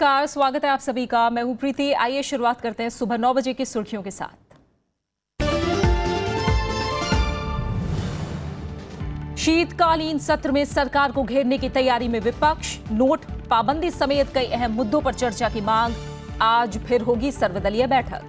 नमस्कार, स्वागत है आप सभी का। मैं हूं प्रीति। आइए शुरुआत करते हैं सुबह 9 बजे की सुर्खियों के साथ। शीतकालीन सत्र में सरकार को घेरने की तैयारी में विपक्ष। नोट पाबंदी समेत कई अहम मुद्दों पर चर्चा की मांग। आज फिर होगी सर्वदलीय बैठक।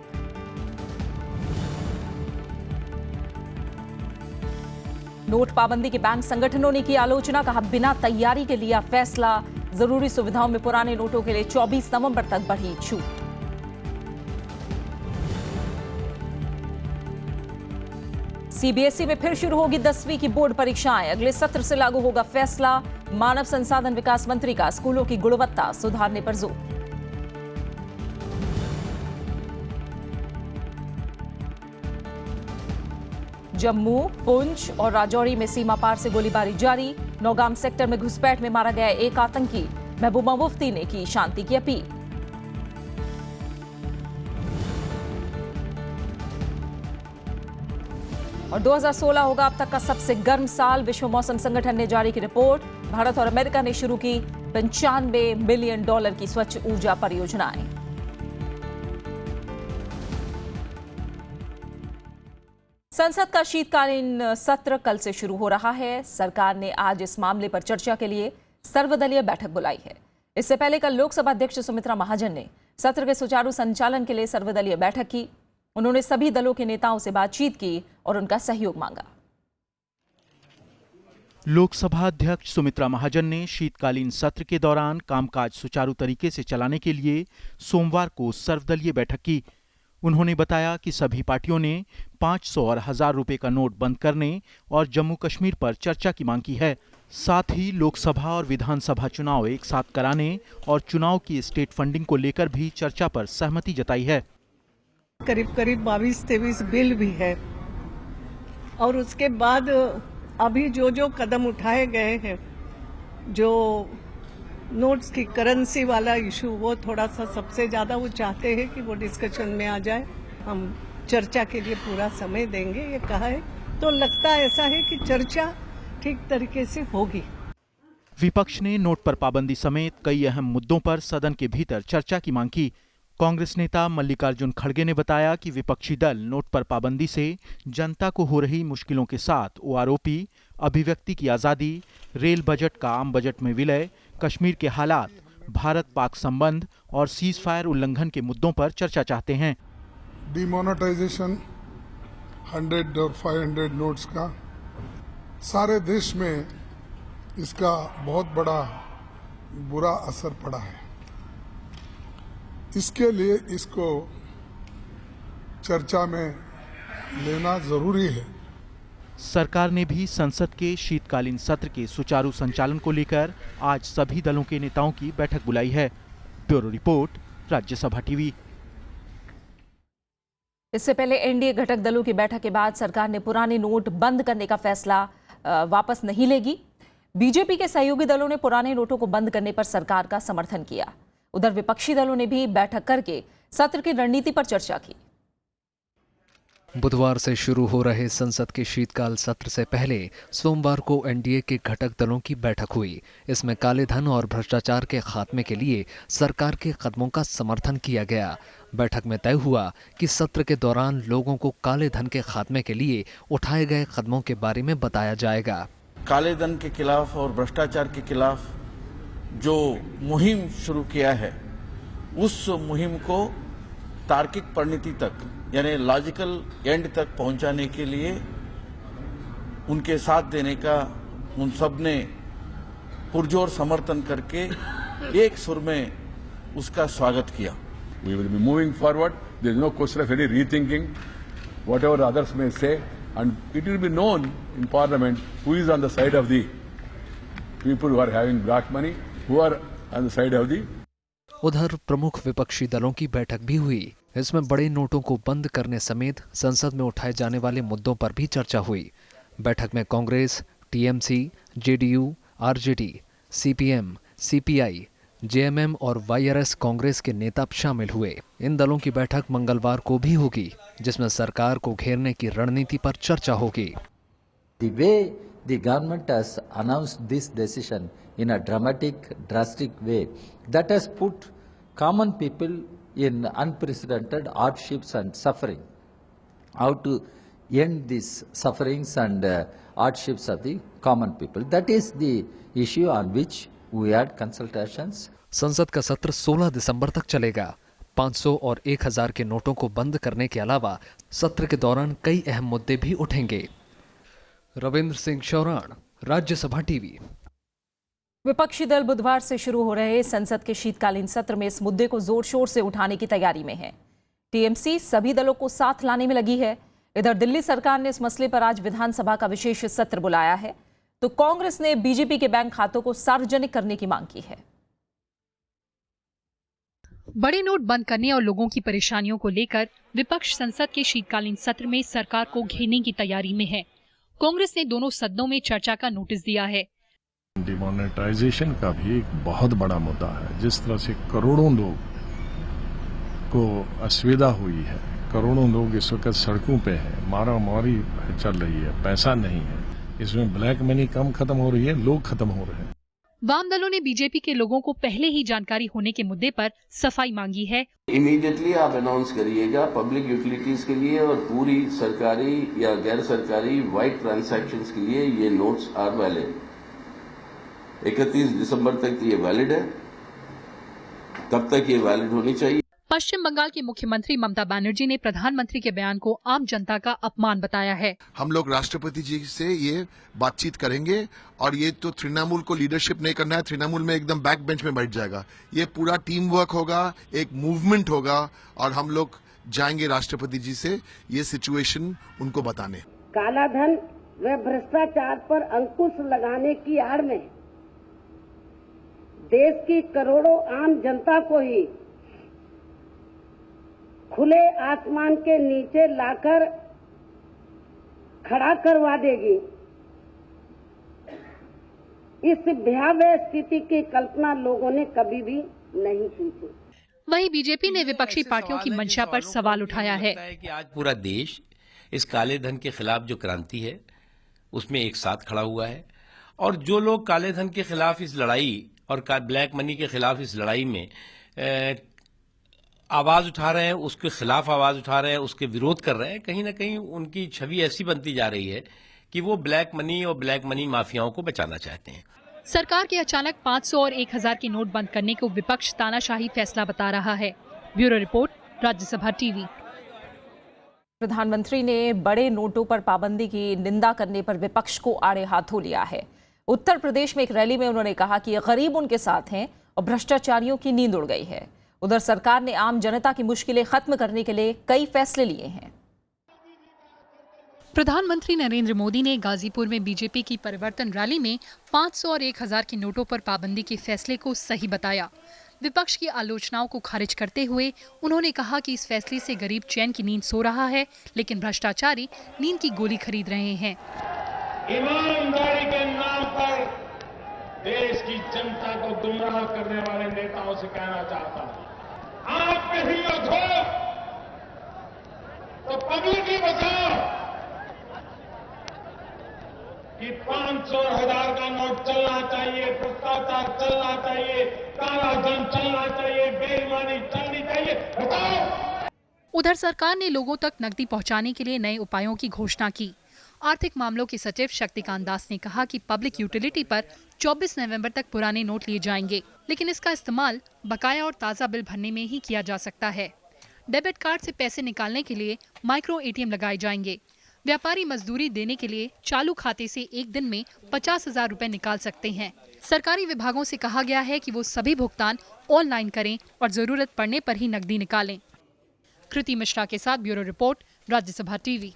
नोट पाबंदी के बैंक संगठनों ने की आलोचना, कहा बिना तैयारी के लिया फैसला। जरूरी सुविधाओं में पुराने नोटों के लिए 24 नवंबर तक बढ़ी छूट। सीबीएसई में फिर शुरू होगी 10वीं की बोर्ड परीक्षाएं। अगले सत्र से लागू होगा फैसला। मानव संसाधन विकास मंत्री का स्कूलों की गुणवत्ता सुधारने पर जोर। जम्मू, पुंछ और राजौरी में सीमा पार से गोलीबारी जारी। नौगाम सेक्टर में घुसपैठ में मारा गया एक आतंकी। महबूबा मुफ्ती ने की शांति की अपील। और 2016 होगा अब तक का सबसे गर्म साल। विश्व मौसम संगठन ने जारी की रिपोर्ट। भारत और अमेरिका ने शुरू की $95 बिलियन की स्वच्छ ऊर्जा परियोजनाएं। संसद का शीतकालीन सत्र कल से शुरू हो रहा है। सरकार ने आज इस मामले पर चर्चा के लिए सर्वदलीय बैठक बुलाई है। इससे पहले कल लोकसभा अध्यक्ष सुमित्रा महाजन ने सत्र के सुचारू संचालन के लिए सर्वदलीय बैठक की। उन्होंने सभी दलों के नेताओं से बातचीत की और उनका सहयोग मांगा। लोकसभा अध्यक्ष सुमित्रा महाजन ने शीतकालीन सत्र के दौरान कामकाज सुचारू तरीके से चलाने के लिए सोमवार को सर्वदलीय बैठक की। उन्होंने बताया कि सभी पार्टियों ने 500 और 1000 रुपए का नोट बंद करने और जम्मू कश्मीर पर चर्चा की मांग की है। साथ ही लोकसभा और विधानसभा चुनाव एक साथ कराने और चुनाव की स्टेट फंडिंग को लेकर भी चर्चा पर सहमति जताई है। करीब 22-23 बिल भी है और उसके बाद अभी जो कदम उठाए गए हैं, जो नोट्स की करेंसी वाला इशू, वो थोड़ा सा सबसे ज्यादा वो चाहते हैं कि वो डिस्कशन में आ जाए। हम चर्चा के लिए पूरा समय देंगे, ये कहा है। तो लगता ऐसा है कि चर्चा ठीक तरीके से होगी। विपक्ष ने नोट पर पाबंदी समेत कई अहम मुद्दों पर सदन के भीतर चर्चा की मांग की। कांग्रेस नेता मल्लिकार्जुन खड़गे ने बताया कि विपक्षी दल नोट पर पाबंदी से जनता को हो रही मुश्किलों के साथ ओआरओपी, अभिव्यक्ति की आजादी, रेल बजट का आम बजट में विलय, कश्मीर के हालात, भारत पाक संबंध और सीज फायर उल्लंघन के मुद्दों पर चर्चा चाहते हैं। डिमोनेटाइजेशन 100 और 500 नोट्स का सारे देश में इसका बहुत बड़ा बुरा असर पड़ा है। इसके लिए इसको चर्चा में लेना जरूरी है। सरकार ने भी संसद के शीतकालीन सत्र के सुचारू संचालन को लेकर आज सभी दलों के नेताओं की बैठक बुलाई है। Bureau report, Rajya Sabha TV. इससे पहले एनडीए घटक दलों की बैठक के बाद सरकार ने पुराने नोट बंद करने का फैसला वापस नहीं लेगी। बीजेपी के सहयोगी दलों ने पुराने नोटों को बंद करने पर सरकार का समर्थन किया। उधर विपक्षी दलों ने भी बैठक करके सत्र की रणनीति पर चर्चा की। बुधवार से शुरू हो रहे संसद के शीतकाल सत्र से पहले सोमवार को एनडीए के घटक दलों की बैठक हुई। इसमें काले धन और भ्रष्टाचार के खात्मे के लिए सरकार के कदमों का समर्थन किया गया। बैठक में तय हुआ कि सत्र के दौरान लोगों को काले धन के खात्मे के लिए उठाए गए कदमों के बारे में बताया जाएगा। काले धन के खिलाफ और भ्रष्टाचार के खिलाफ जो मुहिम शुरू किया है, उस मुहिम को तार्किक परिणति तक, यानी लॉजिकल एंड तक पहुंचाने के लिए उनके साथ देने का उन सब ने पुरजोर समर्थन करके एक सुर में उसका स्वागत किया। We will be moving forward. There is no question of any rethinking whatever others may say, and it will be known in Parliament who is on the side of the people who are having black money, who are on the side of the. उधर प्रमुख विपक्षी दलों की बैठक भी हुई। इसमें बड़े नोटों को बंद करने समेत संसद में उठाए जाने वाले मुद्दों पर भी चर्चा हुई। बैठक में Congress, TMC, JDU, RJD, CPM, CPI, JMM और वाईआरएस कांग्रेस के नेता शामिल हुए। इन दलों की बैठक मंगलवार को भी होगी, जिसमें सरकार को घेरने की रणनीति पर चर्चा होगी। The way the government has announced this decision in a drastic way, that has put common people in unprecedented hardships and suffering. How to end these sufferings and hardships of the common people. That is the issue on which we had consultations. संसद का सत्र 16 दिसंबर तक चलेगा। 500 और 1000 के नोटों को बंद करने के अलावा सत्र के दौरान कई अहम मुद्दे भी उठेंगे। रविंद्र सिंह चौरान, राज्यसभा टीवी। विपक्षी दल बुधवार से शुरू हो रहे संसद के शीतकालीन सत्र में इस मुद्दे को जोर शोर से उठाने की तैयारी में है। टीएमसी सभी दलों को साथ लाने में लगी है। इधर दिल्ली सरकार ने इस मसले पर आज विधानसभा का विशेष सत्र बुलाया है, तो कांग्रेस ने बीजेपी के बैंक खातों को सार्वजनिक करने की मांग की है। बड़े नोट बंद करने और लोगों की परेशानियों को लेकर विपक्ष संसद के शीतकालीन सत्र में सरकार को घेरने की तैयारी में है। कांग्रेस ने दोनों सदनों में चर्चा का नोटिस दिया है। डिमोनेटाइजेशन का भी एक बहुत बड़ा मुद्दा है। जिस तरह से करोड़ों लोग को असुविधा हुई है, करोड़ों लोग इस वक्त सड़कों पे हैं, मारा मारी चल रही है, पैसा नहीं है, इसमें ब्लैक मनी कम खत्म हो रही है, लोग खत्म हो रहे हैं। वाम दलों ने बीजेपी के लोगों को पहले ही जानकारी होने के मुद्दे पर सफाई मांगी है। इमीडिएटली आप अनाउंस करिएगा पब्लिक यूटिलिटीज के लिए और पूरी सरकारी या गैर सरकारी वाइड ट्रांजैक्शंस के लिए ये नोट्स आर वैलिड। 31 दिसंबर तक ये वैलिड है, तब तक ये वैलिड होनी चाहिए। पश्चिम बंगाल की मुख्यमंत्री ममता बनर्जी ने प्रधानमंत्री के बयान को आम जनता का अपमान बताया है। हम लोग राष्ट्रपति जी से ये बातचीत करेंगे और ये तो तृणमूल को लीडरशिप नहीं करना है, तृणमूल में एकदम बैक बेंच में बैठ जाएगा। ये पूरा टीम वर्क होगा, एक मूवमेंट होगा और हम लोग जाएंगे राष्ट्रपति जी से ये सिचुएशन उनको बताने। काला धन व भ्रष्टाचार पर अंकुश लगाने की आड़ में देश की करोड़ों आम जनता को ही खुले आसमान के नीचे लाकर खड़ा करवा देगी। इस भयावह स्थिति की कल्पना लोगों ने कभी भी नहीं की थी। वहीं बीजेपी ने विपक्षी पार्टियों की मंशा पर सवाल उठाया है कि आज पूरा देश इस काले धन के खिलाफ जो क्रांति है उसमें एक साथ खड़ा हुआ है, और जो लोग काले धन के खिलाफ इस लड़ाई और ब्लैक मनी के खिलाफ इस लड़ाई में आवाज उठा रहे हैं, उसके खिलाफ आवाज उठा रहे हैं, उसके विरोध कर रहे हैं, कहीं ना कहीं उनकी छवि ऐसी बनती जा रही है कि वो ब्लैक मनी और ब्लैक मनी माफियाओं को बचाना चाहते हैं। सरकार के अचानक 500 और 1000 के नोट बंद करने को विपक्ष तानाशाही फैसला बता रहा है। Bureau report, Rajya Sabha TV. प्रधानमंत्री ने बड़े नोटों पर पाबंदी की निंदा करने पर विपक्ष को आड़े हाथों लिया है। उत्तर प्रदेश में एक रैली में उन्होंने कहा कि गरीब उनके साथ हैं और भ्रष्टाचारियों की नींद उड़ गई है। उधर सरकार ने आम जनता की मुश्किलें खत्म करने के लिए कई फैसले लिए हैं। प्रधानमंत्री नरेंद्र मोदी ने गाजीपुर में बीजेपी की परिवर्तन रैली में 500 और 1000 के नोटों पर पाबंदी के फैसले को सही बताया। विपक्ष की आलोचनाओं को खारिज करते हुए उन्होंने कहा कि इस फैसले से गरीब चैन की नींद सो रहा है, लेकिन भ्रष्टाचारी नींद की गोली खरीद रहे हैं। ईमानदारी के नाम पर देश की जनता को गुमराह करने वाले नेताओं से कहना चाहता हूं, आप कहीं उठो तो पब्लिक ही बचाओ कि 500 और 1000 का नोट चलना चाहिए, भ्रष्टाचार चलना चाहिए, काला धन चलना चाहिए, बेईमानी चलनी चाहिए, बताओ। उधर सरकार ने लोगों तक नकदी पहुंचाने के लिए नए उपायों की घोषणा की। आर्थिक मामलों के सचिव शक्तिकांत दास ने कहा कि पब्लिक यूटिलिटी पर 24 नवंबर तक पुराने नोट लिए जाएंगे, लेकिन इसका इस्तेमाल बकाया और ताज़ा बिल भरने में ही किया जा सकता है। डेबिट कार्ड से पैसे निकालने के लिए माइक्रो एटीएम लगाए जाएंगे। व्यापारी मजदूरी देने के लिए चालू खाते से एक दिन में 50,000 रुपए निकाल सकते हैं। सरकारी विभागों से कहा गया है कि वो सभी भुगतान ऑनलाइन करें और जरूरत पड़ने पर ही नकदी निकालें। कृति मिश्रा के साथ ब्यूरो रिपोर्ट, राज्यसभा टीवी।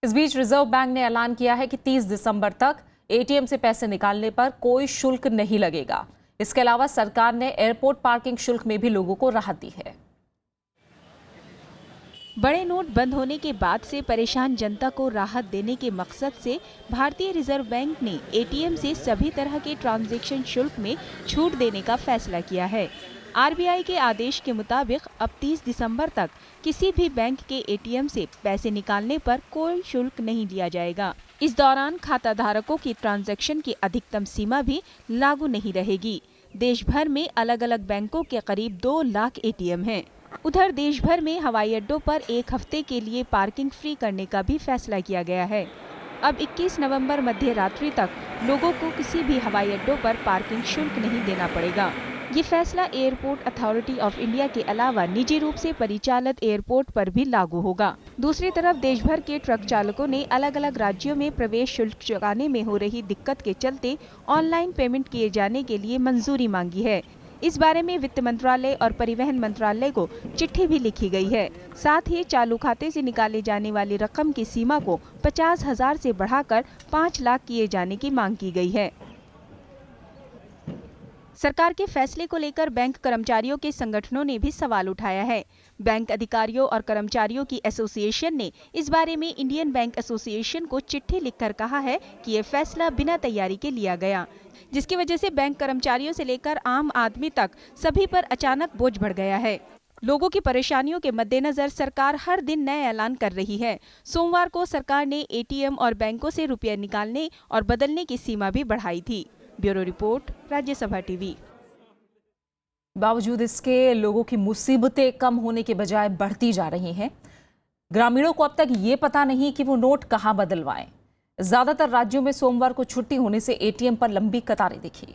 इस बीच रिजर्व बैंक ने ऐलान किया है कि 30 दिसंबर तक एटीएम से पैसे निकालने पर कोई शुल्क नहीं लगेगा। इसके अलावा सरकार ने एयरपोर्ट पार्किंग शुल्क में भी लोगों को राहत दी है। बड़े नोट बंद होने के बाद से परेशान जनता को राहत देने के मकसद से भारतीय रिजर्व बैंक ने एटीएम से सभी तरह के ट्रांजैक्शन शुल्क में छूट देने का फैसला किया है। आरबीआई के आदेश के मुताबिक अब 30 दिसंबर तक किसी भी बैंक के एटीएम से पैसे निकालने पर कोई शुल्क नहीं लिया जाएगा। इस दौरान खाता धारकों की ट्रांजैक्शन की अधिकतम सीमा भी लागू नहीं रहेगी। देश भर में अलग अलग बैंकों के करीब 2 लाख एटीएम हैं। उधर देश भर में हवाई अड्डों पर 1 हफ्ते के लिए पार्किंग फ्री करने का भी फैसला किया गया है। अब 21 नवंबर मध्य रात्रि तक लोगों को किसी भी हवाई अड्डों पर पार्किंग शुल्क नहीं देना पड़ेगा। ये फैसला एयरपोर्ट अथॉरिटी ऑफ इंडिया के अलावा निजी रूप से परिचालित एयरपोर्ट पर भी लागू होगा। दूसरी तरफ देश भर के ट्रक चालकों ने अलग अलग राज्यों में प्रवेश शुल्क चुकाने में हो रही दिक्कत के चलते ऑनलाइन पेमेंट किए जाने के लिए मंजूरी मांगी है। इस बारे में वित्त मंत्रालय और परिवहन मंत्रालय को चिट्ठी भी लिखी गई है। साथ ही चालू खाते से निकाले जाने वाली रकम की सीमा को 50,000 से बढ़ाकर 5 लाख किए जाने की मांग की गई है। सरकार के फैसले को लेकर बैंक कर्मचारियों के संगठनों ने भी सवाल उठाया है। बैंक अधिकारियों और कर्मचारियों की एसोसिएशन ने इस बारे में इंडियन बैंक एसोसिएशन को चिट्ठी लिखकर कहा है कि ये फैसला बिना तैयारी के लिया गया, जिसकी वजह से बैंक कर्मचारियों से लेकर आम आदमी तक सभी पर अचानक बोझ बढ़ गया है। लोगों की परेशानियों के मद्देनजर सरकार हर दिन नए ऐलान कर रही है। सोमवार को सरकार ने एटीएम और बैंकों से रुपये निकालने और बदलने की सीमा भी बढ़ाई थी। Bureau report, Rajya Sabha TV. बावजूद इसके लोगों की मुसीबतें कम होने के बजाय बढ़ती जा रही हैं। ग्रामीणों को अब तक ये पता नहीं कि वो नोट कहां बदलवाएं। ज्यादातर राज्यों में सोमवार को छुट्टी होने से एटीएम पर लंबी कतारें दिखी।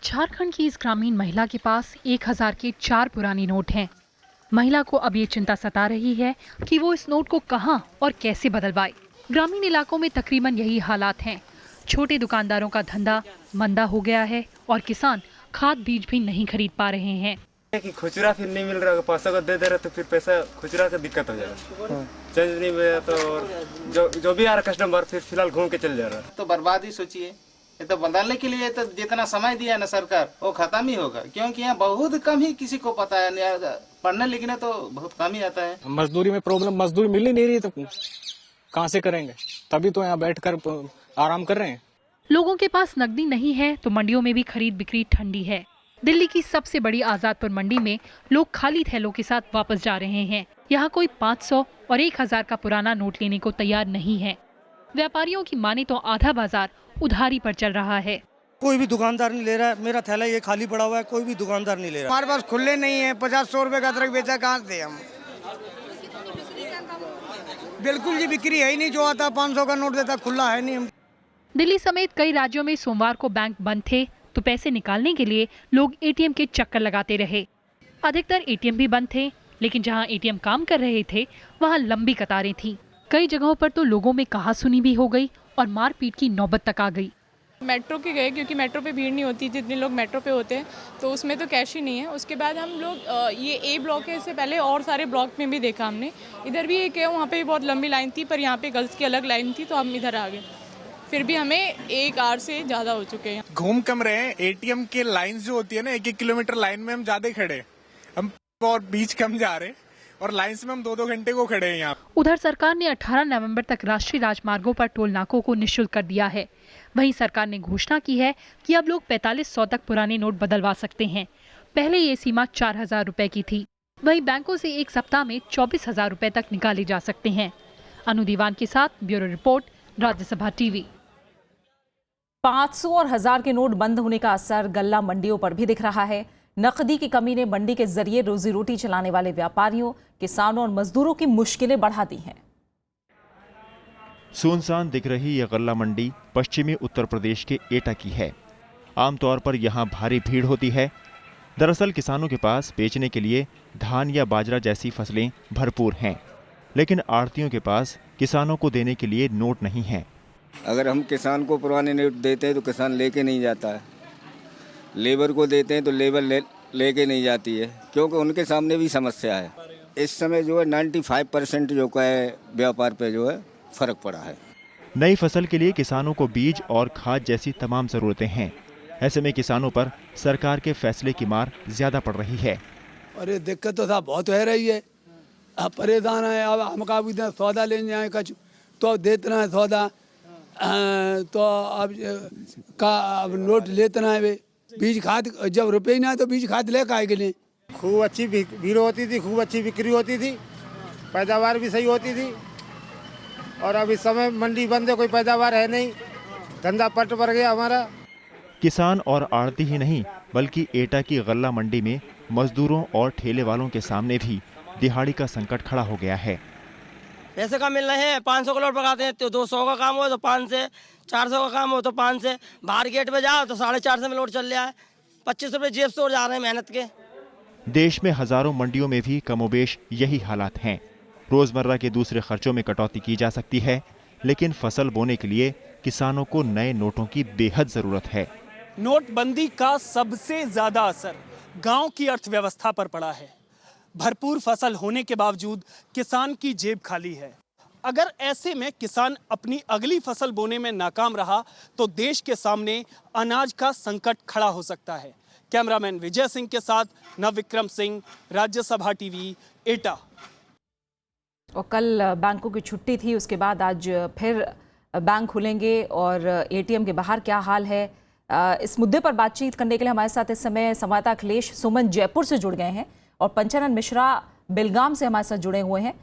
झारखंड की इस ग्रामीण महिला के पास 1000 के 4 पुराने नोट हैं। महिला को अब ये चिंता सता रही है कि वो इस नोट को कहां और कैसे बदलवाए। ग्रामीण इलाकों में तकरीबन यही हालात हैं। छोटे दुकानदारों का धंधा मंदा हो गया है और किसान खाद बीज भी नहीं खरीद पा रहे हैं। कि खुचरा फिर नहीं मिल रहा, पैसा को दे रहा तो फिर पैसा खुचरा से दिक्कत हो जाएगा। चेंज नहीं मिला तो जो भी आ रहा कस्टमर फिर फिलहाल घूम के चल जा रहा है। तो बर्बादी सोचिए, ये तो बदलने के लिए तो जितना समय दिया ना सरकार वो खत्म ही होगा, क्योंकि यहाँ बहुत कम ही किसी को पता है। पढ़ने लिखने तो बहुत कम ही आता है। मजदूरी में प्रॉब्लम, मजदूरी मिल ही नहीं रही तो कहाँ से करेंगे, तभी तो यहाँ बैठ कर आराम कर रहे हैं। लोगों के पास नकदी नहीं है तो मंडियों में भी खरीद बिक्री ठंडी है। दिल्ली की सबसे बड़ी आजादपुर मंडी में लोग खाली थैलों के साथ वापस जा रहे हैं। यहाँ कोई 500 और 1000 का पुराना नोट लेने को तैयार नहीं है। व्यापारियों की माने तो आधा बाजार उधारी पर चल रहा है। कोई भी दुकानदार नहीं ले रहा है। मेरा थैला ये खाली पड़ा हुआ है, कोई भी दुकानदार नहीं ले रहा। हमारे पास खुले नहीं है। 50-100 रुपए का अदरक बेचा, कहाँ से हम? बिल्कुल जी बिक्री है ही नहीं। जो आता 500 का नोट देता खुला है नहीं। दिल्ली समेत कई राज्यों में सोमवार को बैंक बंद थे तो पैसे निकालने के लिए लोग एटीएम के चक्कर लगाते रहे। अधिकतर एटीएम भी बंद थे, लेकिन जहां एटीएम काम कर रहे थे वहां लंबी कतारें थीं। कई जगहों पर तो लोगों में कहासुनी भी हो गई और मारपीट की नौबत तक आ गई। मेट्रो के गए क्योंकि मेट्रो पे भीड़ नहीं होती, जितने लोग मेट्रो पे होते हैं तो उसमें तो कैश ही नहीं है। उसके बाद हम लोग ये ए ब्लॉक है, इससे पहले और सारे ब्लॉक में भी देखा हमने। इधर भी एक है, वहाँ पे बहुत लंबी लाइन थी, पर यहाँ पे गर्ल्स की अलग लाइन थी तो हम इधर आ गए। फिर भी हमें 1 आवर से ज्यादा हो चुके हैं। घूम कम रहे हैं। एटीएम के लाइन जो होती है ना, 1-1 किलोमीटर लाइन में हम ज्यादा खड़े, हम और बीच कम जा रहे और लाइन में हम 2-2 घंटे को खड़े हैं यहाँ। उधर सरकार ने 18 नवंबर तक राष्ट्रीय राजमार्गों पर टोल नाकों को निःशुल्क कर दिया है। वहीं सरकार ने घोषणा की है कि अब लोग 4500 तक पुराने नोट बदलवा सकते हैं। पहले ये सीमा 4000 रुपए की थी। वहीं बैंकों से एक सप्ताह में 24,000 रुपए तक निकाले जा सकते हैं। अनु दीवान के साथ ब्यूरो रिपोर्ट, राज्यसभा टीवी। 500 और 1000 के नोट बंद होने का असर गल्ला मंडियों पर भी दिख रहा है। नकदी की कमी ने मंडी के जरिए रोजी रोटी चलाने वाले व्यापारियों, किसानों और मजदूरों की मुश्किलें बढ़ा दी हैं। सुनसान दिख रही यह गल्ला मंडी पश्चिमी उत्तर प्रदेश के एटा की है। आमतौर पर यहाँ भारी भीड़ होती है। दरअसल किसानों के पास बेचने के लिए धान या बाजरा जैसी फसलें भरपूर हैं, लेकिन आड़तियों के पास किसानों को देने के लिए नोट नहीं है। अगर हम किसान को पुराने नोट देते हैं तो किसान लेके नहीं जाता है। लेबर को देते हैं तो लेबर लेके नहीं जाती है, क्योंकि उनके सामने भी समस्या है। इस समय जो है 95% जो का है व्यापार पे जो है फर्क पड़ा है। नई फसल के लिए किसानों को बीज और खाद जैसी तमाम जरूरतें हैं। ऐसे में किसानों पर सरकार के फैसले की मार ज्यादा पड़ रही है। अरे दिक्कत तो था बहुत है रही है। अब परेशान है। अब हम का भी सौदा लेने जाए कछ तो देतना है सौदा, तो अब नोट लेतना है। बीज खाद जब रुपये ही ना है तो बीज खाद ले काहे के लिए। खूब अच्छी भीड़ होती थी, खूब अच्छी बिक्री होती थी, पैदावार भी सही होती थी। और अब इस समय मंडी बंद है, कोई पैदावार है नहीं, धंधा पट पड़ गया हमारा। किसान और आड़ती ही नहीं बल्कि एटा की गल्ला मंडी में मजदूरों और ठेले वालों के सामने भी दिहाड़ी का संकट खड़ा हो गया है। पैसे कम मिल रहे हैं, 500 का लोट पकाते हैं तो 200 का काम हो तो 5 से, 400 का काम हो तो 5 से, बाहर गेट पे जाओ तो 450 में लोट चल रहा है, 25 रुपए जेब से और जा रहे हैं मेहनत के। देश में हजारों मंडियों में भी कमोबेश यही हालात हैं। रोजमर्रा के दूसरे खर्चों में कटौती की जा सकती है, लेकिन फसल बोने के लिए किसानों को नए नोटों की बेहद जरूरत है। नोटबंदी का सबसे ज्यादा असर गांव की अर्थव्यवस्था पर पड़ा है। भरपूर फसल होने के बावजूद किसान की जेब खाली है। अगर ऐसे में किसान अपनी अगली फसल बोने में नाकाम रहा तो देश के सामने अनाज का संकट खड़ा हो सकता है। कैमरामैन विजय सिंह के साथ नवविक्रम सिंह, राज्यसभा टीवी, एटा। और कल बैंकों की छुट्टी थी, उसके बाद आज फिर बैंक खुलेंगे और एटीएम के बाहर क्या हाल है, इस मुद्दे पर बातचीत करने के लिए हमारे साथ इस समय संवाददाता अखिलेश सुमन जयपुर से जुड़ गए हैं और पंचानन मिश्रा बेलगाम से हमारे साथ जुड़े हुए हैं।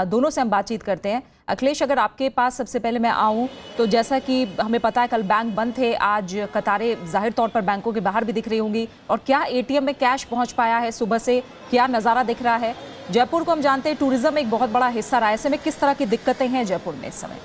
दोनों से हम बातचीत करते हैं। अखिलेश, अगर आपके पास सबसे पहले मैं आऊं तो जैसा कि हमें पता है कल बैंक बंद थे, आज कतारें जाहिर तौर पर बैंकों के बाहर भी दिख रही होंगी, और क्या एटीएम में कैश पहुंच पाया है? सुबह से क्या नज़ारा दिख रहा है? जयपुर को हम जानते हैं टूरिज्म एक बहुत बड़ा हिस्सा रहा है, ऐसे में किस तरह की दिक्कतें हैं जयपुर में इस समय?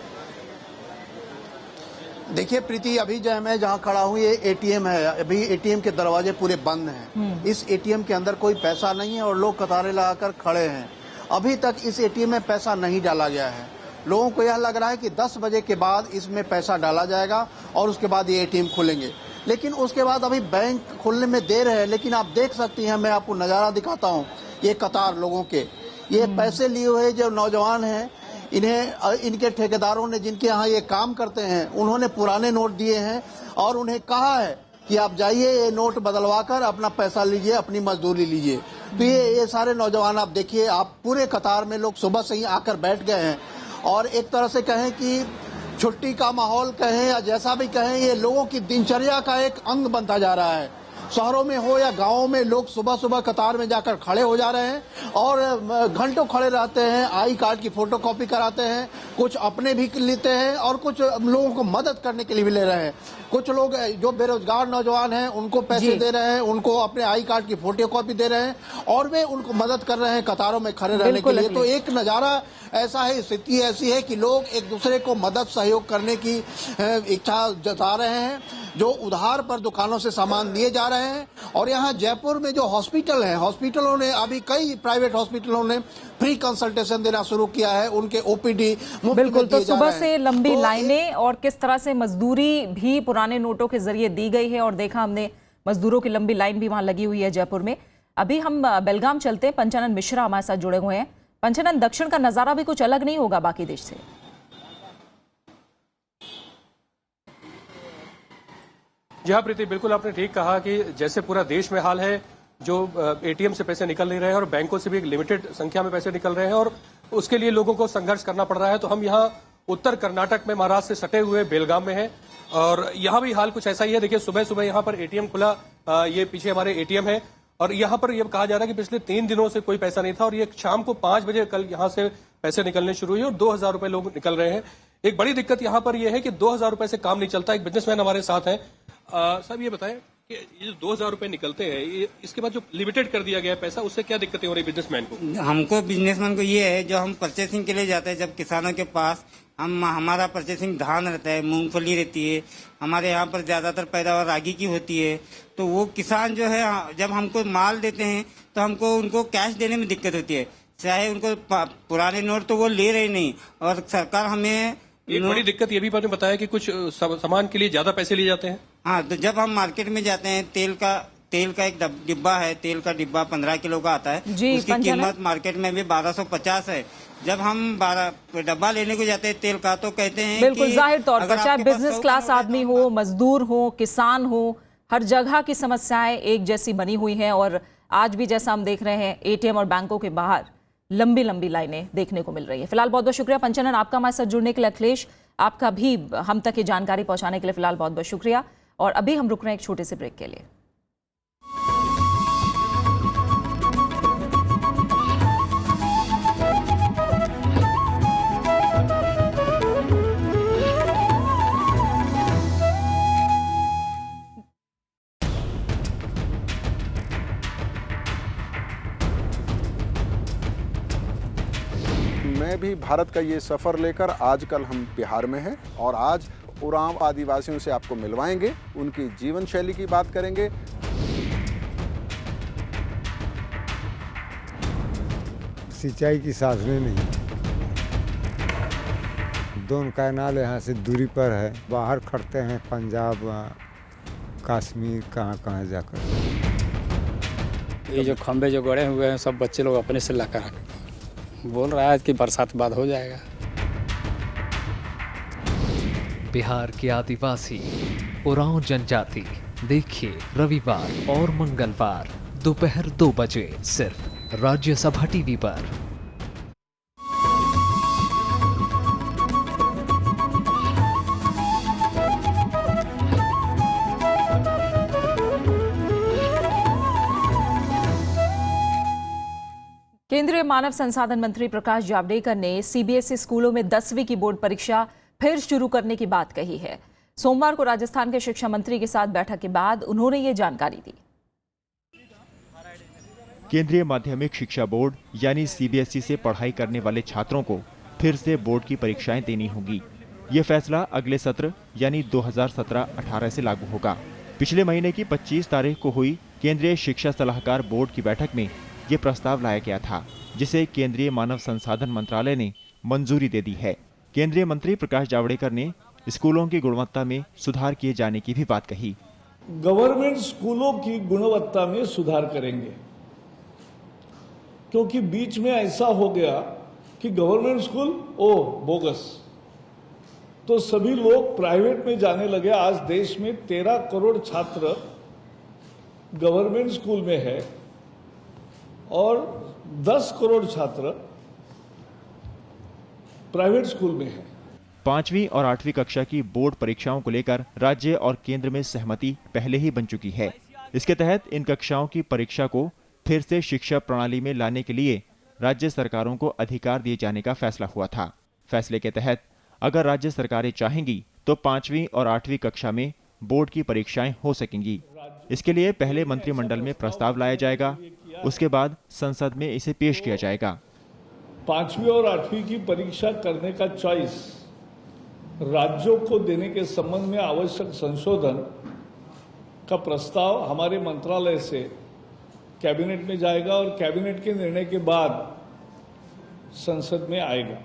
देखिए प्रीति, अभी जो है मैं जहाँ खड़ा हूँ ये एटीएम है। अभी एटीएम के दरवाजे पूरे बंद हैं। इस एटीएम के अंदर कोई पैसा नहीं है और लोग कतारें लगाकर खड़े हैं। अभी तक इस एटीएम में पैसा नहीं डाला गया है। लोगों को यह लग रहा है कि 10 बजे के बाद इसमें पैसा डाला जाएगा और उसके बाद ये एटीएम खुलेंगे, लेकिन उसके बाद अभी बैंक खुलने में देर है। लेकिन आप देख सकती हैं, मैं आपको नज़ारा दिखाता हूँ, ये कतार लोगों के, ये पैसे लिए हुए जो नौजवान हैं, इन्हें इनके ठेकेदारों ने जिनके यहाँ ये काम करते हैं उन्होंने पुराने नोट दिए हैं और उन्हें कहा है कि आप जाइए ये नोट बदलवा कर अपना पैसा लीजिए, अपनी मजदूरी लीजिए। तो ये सारे नौजवान आप देखिए, आप पूरे कतार में लोग सुबह से ही आकर बैठ गए हैं और एक तरह से कहें कि छुट्टी का माहौल कहें या जैसा भी कहें, ये लोगों की दिनचर्या का एक अंग बनता जा रहा है। शहरों में हो या गांवों में लोग सुबह सुबह कतार में जाकर खड़े हो जा रहे हैं और घंटों खड़े रहते हैं, आई कार्ड की फोटोकॉपी कराते हैं, कुछ अपने भी लेते हैं और कुछ लोगों को मदद करने के लिए भी ले रहे हैं। कुछ लोग जो बेरोजगार नौजवान हैं उनको पैसे दे रहे हैं, उनको अपने आई कार्ड की फोटोकॉपी दे रहे हैं और वे उनको मदद कर रहे हैं कतारों में खड़े रहने के लिए। तो एक नज़ारा ऐसा है, स्थिति ऐसी है कि लोग एक दूसरे को मदद सहयोग करने की इच्छा जता रहे हैं। जो उधार पर दुकानों से सामान दिए जा रहे हैं और यहाँ जयपुर में जो हॉस्पिटल है, हॉस्पिटलों ने अभी कई प्राइवेट हॉस्पिटलों ने फ्री कंसल्टेशन देना शुरू किया है, उनके ओपीडी बिल्कुल। तो सुबह से लंबी लाइनें और किस तरह से मजदूरी भी पुराने नोटों के जरिए दी गई है और देखा हमने मजदूरों की लंबी लाइन भी वहां लगी हुई है जयपुर में। अभी हम बेलगाम चलते हैं, पंचानन मिश्रा हमारे साथ जुड़े हुए हैं। पंचानन, दक्षिण का नजारा भी कुछ अलग नहीं होगा बाकी देश से? जी हाँ प्रीति, बिल्कुल आपने ठीक कहा कि जैसे पूरा देश में हाल है, जो एटीएम से पैसे निकल नहीं रहे हैं और बैंकों से भी एक लिमिटेड संख्या में पैसे निकल रहे हैं और उसके लिए लोगों को संघर्ष करना पड़ रहा है। तो हम यहाँ उत्तर कर्नाटक में महाराष्ट्र से सटे हुए बेलगाम में हैं और यहाँ भी हाल कुछ ऐसा ही है। देखिए सुबह सुबह यहाँ पर एटीएम खुला, ये पीछे हमारे एटीएम है और यहाँ पर यह कहा जा रहा है कि पिछले 3 दिनों से कोई पैसा नहीं था और ये शाम को 5 बजे कल यहाँ से पैसे निकलने शुरू हुए और 2000 रुपए लोग निकल रहे हैं। एक बड़ी दिक्कत यहाँ पर यह है कि 2000 रुपए से काम नहीं चलता। एक बिजनेसमैन हमारे साथ हैं। साहब ये बताएं कि ये जो 2000 रुपए निकलते हैं, ये इसके बाद जो लिमिटेड कर दिया गया है पैसा, उससे क्या दिक्कतें हो रही बिजनेसमैन को? हमको बिजनेसमैन को ये है, जो हम परचेसिंग के लिए जाते हैं जब किसानों के पास, हमारा परचेसिंग धान रहता है, मूंगफली रहती है, हमारे यहाँ पर ज्यादातर पैदावार रागी की होती है। तो वो किसान जो है जब हमको माल देते हैं तो हमको उनको कैश देने में दिक्कत होती है। चाहे उनको पुराने नोट तो वो ले रहे नहीं और सरकार हमें एक बड़ी दिक्कत ये भी आपने बताया कि कुछ सामान के लिए ज्यादा पैसे लिए जाते हैं। हाँ, तो जब हम मार्केट में जाते हैं, तेल का एक डिब्बा है, तेल का डिब्बा 15 किलो का आता है, उसकी कीमत मार्केट में भी 1250 है। जब हम 12 डब्बा लेने को जाते हैं तेल का तो कहते हैं बिल्कुल जाहिर तौर पर, चाहे बिजनेस क्लास आदमी हो, मजदूर हो, किसान हो, हर जगह की समस्याएं एक जैसी बनी हुई हैं और आज भी जैसा हम देख रहे हैं एटीएम और बैंकों के बाहर लंबी लंबी लाइनें देखने को मिल रही है। फिलहाल बहुत बहुत शुक्रिया पंचानन आपका हमारे साथ जुड़ने के लिए। अखिलेश, आपका भी हम तक ये जानकारी पहुंचाने के लिए फिलहाल बहुत बहुत शुक्रिया। और अभी हम रुक रहे हैं एक छोटे से ब्रेक के लिए। मैं भी भारत का ये सफ़र लेकर आजकल हम बिहार में हैं और आज उरांव आदिवासियों से आपको मिलवाएंगे, उनकी जीवन शैली की बात करेंगे। सिंचाई की साधनें नहीं, 2 कैनाल यहाँ से दूरी पर है, बाहर खड़ते हैं पंजाब कश्मीर कहाँ जाकर। ये जो खंबे जो गड़े हुए हैं सब बच्चे लोग अपने से लाकर बोल रहा है कि बरसात बाद हो जाएगा। बिहार के आदिवासी उरांव जनजाति देखिए रविवार और मंगलवार दोपहर 2 बजे सिर्फ राज्यसभा टीवी पर। केंद्रीय मानव संसाधन मंत्री प्रकाश जावड़ेकर ने सीबीएसई स्कूलों में 10वीं की बोर्ड परीक्षा फिर शुरू करने की बात कही है। सोमवार को राजस्थान के शिक्षा मंत्री के साथ बैठक के बाद उन्होंने ये जानकारी दी। केंद्रीय माध्यमिक शिक्षा बोर्ड यानी सीबीएसई से पढ़ाई करने वाले छात्रों को फिर से बोर्ड की परीक्षाएं देनी होगी। ये फैसला अगले सत्र यानी 2017-18 से लागू होगा। पिछले महीने की 25 तारीख को हुई केंद्रीय शिक्षा सलाहकार बोर्ड की बैठक में ये प्रस्ताव लाया गया था, जिसे केंद्रीय मानव संसाधन मंत्रालय ने मंजूरी दे दी है। केंद्रीय मंत्री प्रकाश जावड़ेकर ने स्कूलों की गुणवत्ता में सुधार किए जाने की भी बात कही। गवर्नमेंट स्कूलों की गुणवत्ता में सुधार करेंगे, क्योंकि बीच में ऐसा हो गया कि गवर्नमेंट स्कूल बोगस, तो सभी लोग प्राइवेट में जाने लगे। आज देश में 13 करोड़ छात्र गवर्नमेंट स्कूल में है और 10 करोड़ छात्र प्राइवेट स्कूल में है। 5वीं और 8वीं कक्षा की बोर्ड परीक्षाओं को लेकर राज्य और केंद्र में सहमति पहले ही बन चुकी है। इसके तहत इन कक्षाओं की परीक्षा को फिर से शिक्षा प्रणाली में लाने के लिए राज्य सरकारों को अधिकार दिए जाने का फैसला हुआ था। फैसले के तहत अगर राज्य सरकारें चाहेंगी तो 5वीं और 8वीं कक्षा में बोर्ड की परीक्षाएं हो सकेंगी। इसके लिए पहले मंत्रिमंडल में प्रस्ताव लाया जाएगा, उसके बाद संसद में इसे पेश किया जाएगा। 5वीं और 8वीं की परीक्षा करने का चॉइस राज्यों को देने के संबंध में आवश्यक संशोधन का प्रस्ताव हमारे मंत्रालय से कैबिनेट में जाएगा और कैबिनेट के निर्णय के बाद संसद में आएगा।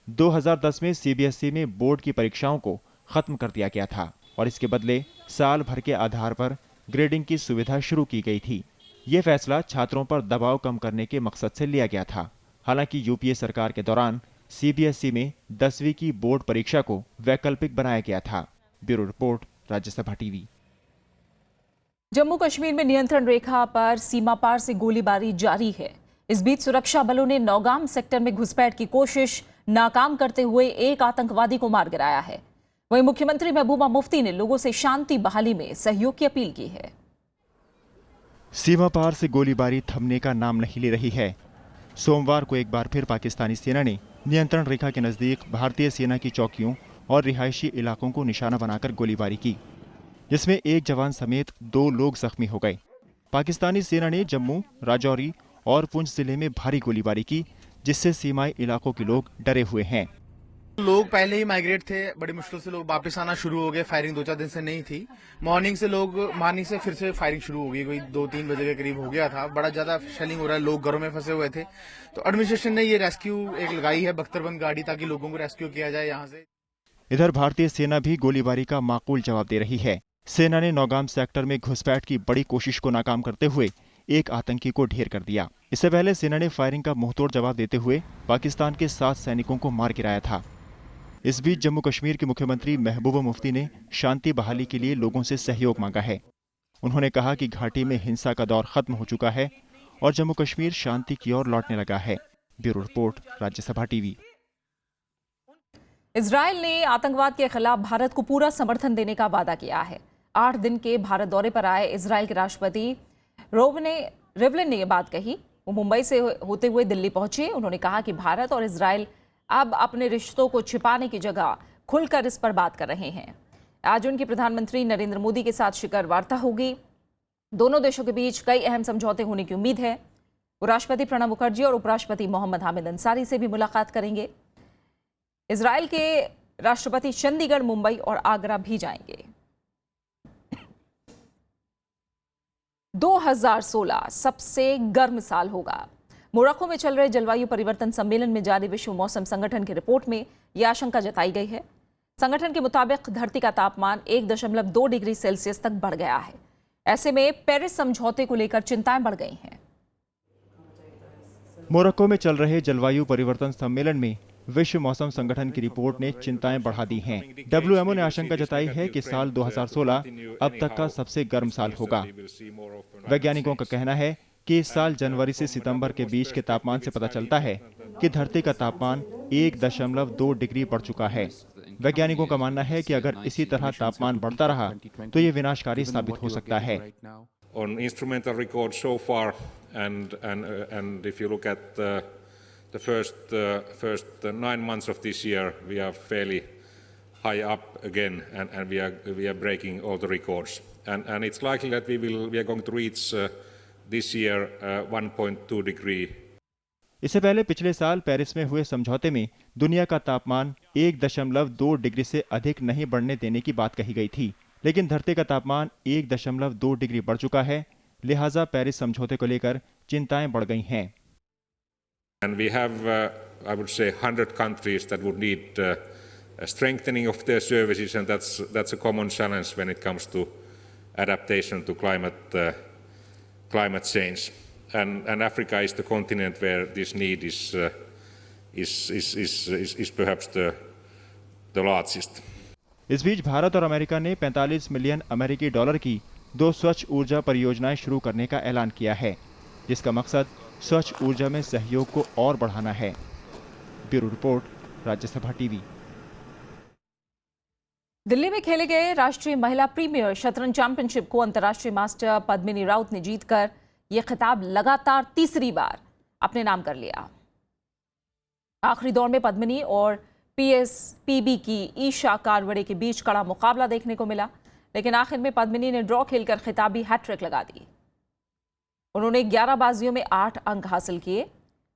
2010 में सीबीएसई में बोर्ड की परीक्षाओं को खत्म कर दिया गया था और इसके बदले साल भर के आधार पर ग्रेडिंग की सुविधा शुरू की गई थी। ये फैसला छात्रों पर दबाव कम करने के मकसद से लिया गया था। हालांकि यूपीए सरकार के दौरान सीबीएसई में 10वीं की बोर्ड परीक्षा को वैकल्पिक बनाया गया था। Bureau report, Rajya Sabha TV. Jammu Kashmir में नियंत्रण रेखा पर सीमा पार से गोलीबारी जारी है। इस बीच सुरक्षा बलों ने नौगाम सेक्टर में घुसपैठ की कोशिश नाकाम करते हुए एक आतंकवादी को मार गिराया है। वहीं मुख्यमंत्री महबूबा मुफ्ती ने लोगों से शांति बहाली में सहयोग की अपील की है। सीमा पार से गोलीबारी थमने का नाम नहीं ले रही है। सोमवार को एक बार फिर पाकिस्तानी सेना ने नियंत्रण रेखा के नजदीक भारतीय सेना की चौकियों और रिहायशी इलाकों को निशाना बनाकर गोलीबारी की, जिसमें एक जवान समेत 2 लोग जख्मी हो गए। पाकिस्तानी सेना ने जम्मू, राजौरी और पुंछ जिले में भारी गोलीबारी की, जिससे सीमाई इलाकों के लोग डरे हुए हैं। लोग पहले ही माइग्रेट थे, बड़ी मुश्किल से लोग वापस आना शुरू हो गए। फायरिंग 2-4 दिन से नहीं थी। मॉर्निंग से फिर से फायरिंग शुरू हो गई, कोई 2-3 बजे के करीब हो गया था। बड़ा ज्यादा शेलिंग हो रहा है, लोग घरों में फंसे हुए थे। तो एडमिनिस्ट्रेशन ने ये रेस्क्यू एक लगाई है बख्तरबंद गाड़ी, ताकि लोगों को रेस्क्यू किया जाए यहाँ से। इधर भारतीय सेना भी गोलीबारी का माकूल जवाब दे रही है। सेना ने नौगाम सेक्टर में घुसपैठ की बड़ी कोशिश को नाकाम करते हुए एक आतंकी को ढेर कर दिया। इससे पहले सेना ने फायरिंग का मुंहतोड़ जवाब देते हुए पाकिस्तान के 7 सैनिकों को मार गिराया था। इस बीच जम्मू कश्मीर के मुख्यमंत्री महबूबा मुफ्ती ने शांति बहाली के लिए लोगों से सहयोग मांगा है। उन्होंने कहा कि घाटी में हिंसा का दौर खत्म हो चुका है और जम्मू कश्मीर शांति की ओर लौटने लगा है। Bureau report, Rajya Sabha TV. Israel ने आतंकवाद के खिलाफ भारत को पूरा समर्थन देने का वादा किया है। 8 दिन के भारत दौरे पर आए इजरायल के राष्ट्रपति रिवलिन ने यह बात कही। वो मुंबई से होते हुए दिल्ली पहुंचे। उन्होंने कहा कि भारत और इजरायल अब अपने रिश्तों को छिपाने की जगह खुलकर इस पर बात कर रहे हैं। आज उनकी प्रधानमंत्री नरेंद्र मोदी के साथ शिखर वार्ता होगी। दोनों देशों के बीच कई अहम समझौते होने की उम्मीद है। वो राष्ट्रपति प्रणब मुखर्जी और उपराष्ट्रपति मोहम्मद हामिद अंसारी से भी मुलाकात करेंगे। इजराइल के राष्ट्रपति चंडीगढ़, मुंबई और आगरा भी जाएंगे। 2016 सबसे गर्म साल होगा। मोरक्को में चल रहे जलवायु परिवर्तन सम्मेलन में जारी विश्व मौसम संगठन की रिपोर्ट में यह आशंका जताई गई है। संगठन के मुताबिक धरती का तापमान 1.2 डिग्री सेल्सियस तक बढ़ गया है। ऐसे में पेरिस समझौते को लेकर चिंताएं बढ़ गई हैं। मोरक्को में चल रहे जलवायु परिवर्तन सम्मेलन में विश्व मौसम संगठन की रिपोर्ट ने चिंताएं बढ़ा दी हैं। WMO ने आशंका जताई है कि साल 2016 अब तक का सबसे गर्म साल होगा। वैज्ञानिकों का कहना है कि इस साल जनवरी से सितंबर के बीच के तापमान से पता चलता है कि धरती का तापमान 1.2 डिग्री बढ़ चुका है। वैज्ञानिकों का मानना है कि अगर इसी तरह तापमान बढ़ता रहा तो ये विनाशकारी साबित हो सकता है। On instrumental records so far, and if you look at the first 9 months of this year, we are fairly high up again, and we are breaking all the records, and it's likely that we are going to reach this year 1.2 degree. इससे पहले पिछले साल Paris में हुए समझौते में दुनिया का तापमान 1.2 डिग्री से अधिक नहीं बढ़ने देने की बात कही गई थी, लेकिन धरती का तापमान 1.2 डिग्री बढ़ चुका है। लिहाजा पेरिस समझौते को लेकर चिंताएं बढ़ गई हैं। And we have, I would say, 100 countries that would need a strengthening of their services, and that's a common challenge when it comes to adaptation to climate change. And Africa is the continent where this need is perhaps the largest. इस बीच भारत और America ने 45 million अमेरिकी dollar की 2 स्वच्छ ऊर्जा परियोजनाएं शुरू करने का ऐलान किया है, जिसका मकसद स्वच्छ ऊर्जा में सहयोग को और बढ़ाना है। Bureau report, Rajya Sabha TV. Delhi में खेले गए राष्ट्रीय महिला प्रीमियर शतरंज चैंपियनशिप को अंतर्राष्ट्रीय मास्टर पद्मिनी राउत ने जीतकर यह खिताब लगातार तीसरी बार अपने नाम कर लिया। आखिरी दौर में पद्मिनी और PSPB की ईशा कारवड़े के बीच कड़ा मुकाबला देखने को मिला, लेकिन आखिर में पद्मिनी ने ड्रॉ खेलकर खिताबी हैट्रिक लगा दी। उन्होंने 11 बाजियों में 8 अंक हासिल किए।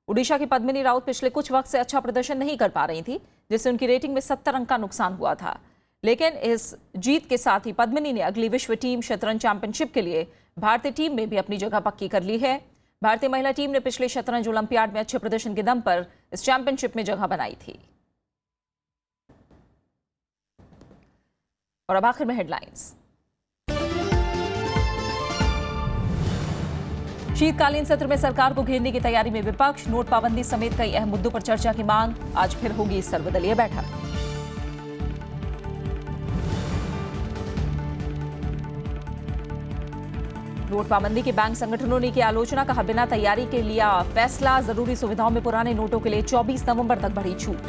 ओडिशा की पद्मिनी राउत पिछले कुछ वक्त से अच्छा प्रदर्शन नहीं कर पा रही थी, जिससे उनकी रेटिंग में 70 अंक का नुकसान हुआ था। लेकिन इस जीत के साथ ही पद्मिनी ने अगली विश्व टीम शतरंज चैंपियनशिप के लिए भारतीय टीम में भी अपनी जगह पक्की कर ली है। भारतीय महिला टीम ने पिछले शतरंज ओलंपियाड में अच्छे प्रदर्शन के दम पर इस चैंपियनशिप में जगह बनाई थी। और अब आखिर में हेडलाइंस। शीतकालीन सत्र में सरकार को घेरने की तैयारी में विपक्ष, नोट पाबंदी समेत कई अहम मुद्दों पर चर्चा की मांग। आज फिर होगी सर्वदलीय बैठक। नोट पाबंदी के बैंक संगठनों ने की आलोचना, कहा बिना तैयारी के लिया फैसला। जरूरी सुविधाओं में पुराने नोटों के लिए 24 नवंबर तक बढ़ी छूट।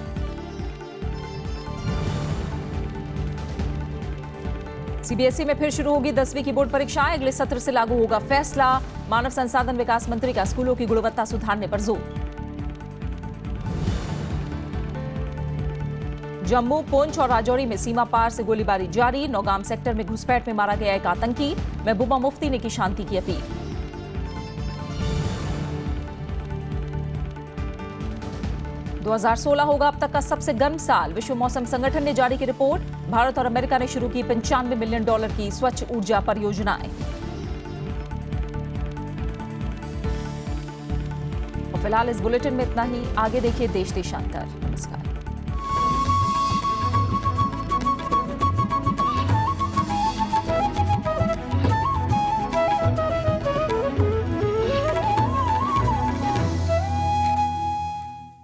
CBSE में फिर शुरू होगी 10वीं की बोर्ड परीक्षाएं। अगले सत्र से लागू होगा फैसला। मानव संसाधन विकास मंत्री का स्कूलों की गुणवत्ता सुधारने पर जोर। जम्मू, पुंछ और राजौरी में सीमा पार से गोलीबारी जारी। नौगाम सेक्टर में घुसपैठ में मारा गया एक आतंकी। महबूबा मुफ्ती ने की शांति की अपील। – 2016 होगा अब तक का सबसे गर्म साल। विश्व मौसम संगठन ने जारी की रिपोर्ट। भारत और अमेरिका ने शुरू की $95 मिलियन की स्वच्छ ऊर्जा परियोजनाएं। और फिलहाल इस बुलेटिन में इतना ही। आगे देखिए देश देशांतर। नमस्कार।